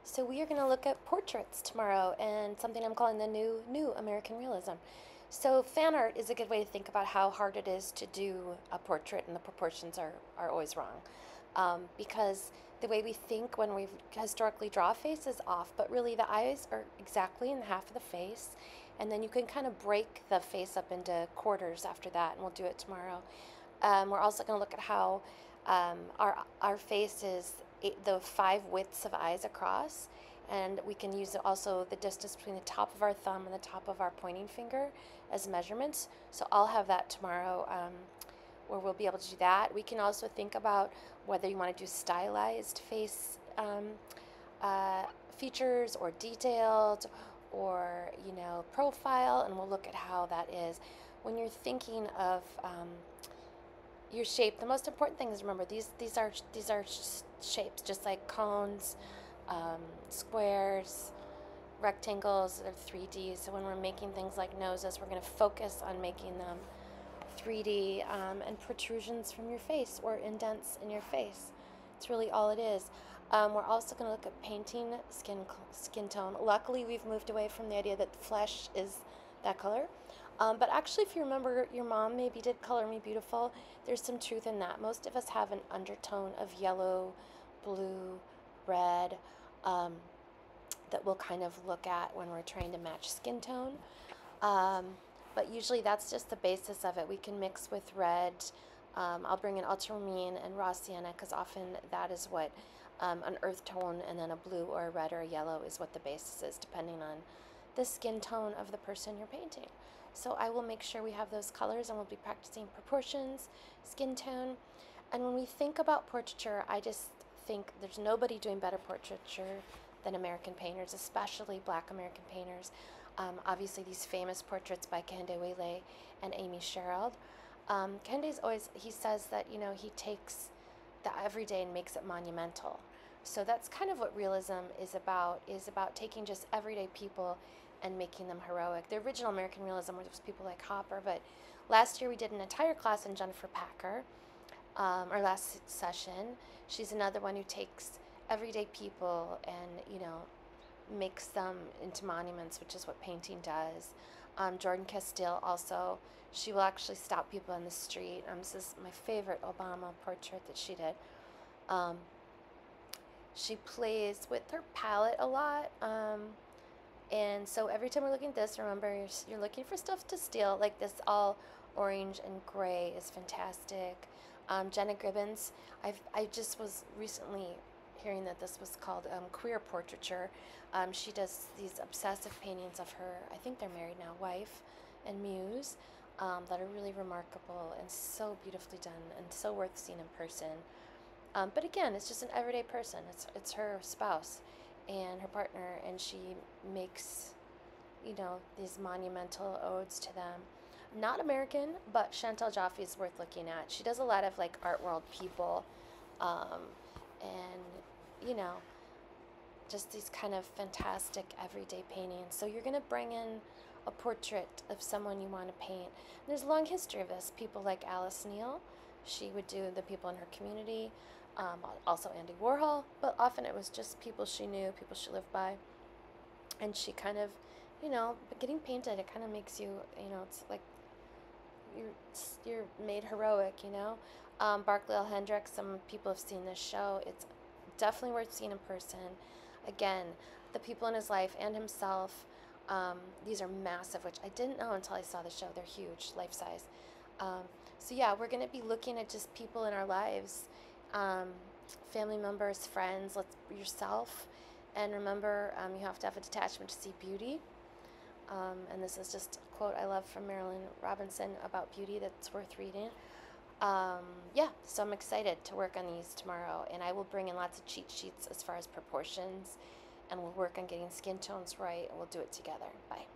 So we are going to look at portraits tomorrow and something I'm calling the new American Realism. So fan art is a good way to think about how hard it is to do a portrait, and the proportions are always wrong. Because the way we think when we historically draw a face is off, but really the eyes are exactly in half of the face, and then you can kind of break the face up into quarters after that, and we'll do it tomorrow. We're also going to look at how our face is the 5 widths of eyes across, and we can use also the distance between the top of our thumb and the top of our pointing finger as measurements. So I'll have that tomorrow, where we'll be able to do that. We can also think about whether you want to do stylized face features or detailed, or profile, and we'll look at how that is. When you're thinking of your shape, the most important thing is, remember, these are shapes, just like cones, squares, rectangles are 3D. So when we're making things like noses, we're going to focus on making them 3D, and protrusions from your face or indents in your face. It's really all it is. We're also going to look at painting skin tone. Luckily, we've moved away from the idea that flesh is that color. But actually, if you remember, your mom maybe did Color Me Beautiful. There's some truth in that. Most of us have an undertone of yellow, blue, red, that we'll kind of look at when we're trying to match skin tone. But usually that's just the basis of it. We can mix with red. I'll bring in ultramarine and raw sienna, because often that is what an earth tone, and then a blue or a red or a yellow is what the basis is, depending on the skin tone of the person you're painting. So I will make sure we have those colors, and we'll be practicing proportions, skin tone. And when we think about portraiture, I just think there's nobody doing better portraiture than American painters, especially Black American painters. Obviously, these famous portraits by Kehinde Wiley and Amy Sherald. Kehinde's always, he says that, he takes the everyday and makes it monumental. So that's kind of what realism is about taking just everyday people and making them heroic. The original American Realism was people like Hopper, but last year we did an entire class on Jennifer Packer, our last session. She's another one who takes everyday people and, makes them into monuments, which is what painting does. Jordan Castile also, she will actually stop people in the street. This is my favorite Obama portrait that she did. She plays with her palette a lot. And so every time we're looking at this, remember, you're looking for stuff to steal. Like this all orange and gray is fantastic. Jenna Gribbins, I just was recently hearing that this was called queer portraiture. She does these obsessive paintings of her, I think they're married now, wife and muse, that are really remarkable and so beautifully done and so worth seeing in person. But again, it's just an everyday person. It's her spouse and her partner, and she makes, these monumental odes to them. Not American, but Chantal Joffe is worth looking at. She does a lot of like art world people, and just these kind of fantastic everyday paintings. So you're going to bring in a portrait of someone you want to paint. And there's a long history of this. People like Alice Neal, she would do the people in her community. Also Andy Warhol, but often it was just people she knew, people she lived by. And she kind of, but getting painted, it kind of makes you, it's like you're made heroic, Barclay L. Hendricks, some people have seen this show. It's definitely worth seeing in person. Again, the people in his life and himself, these are massive, which I didn't know until I saw the show. They're huge, life size. So yeah, we're going to be looking at just people in our lives, family members, friends, yourself. And remember, you have to have a detachment to see beauty. And this is just a quote I love from Marilyn Robinson about beauty that's worth reading. Yeah, so I'm excited to work on these tomorrow, and I will bring in lots of cheat sheets as far as proportions, and we'll work on getting skin tones right, and we'll do it together. Bye.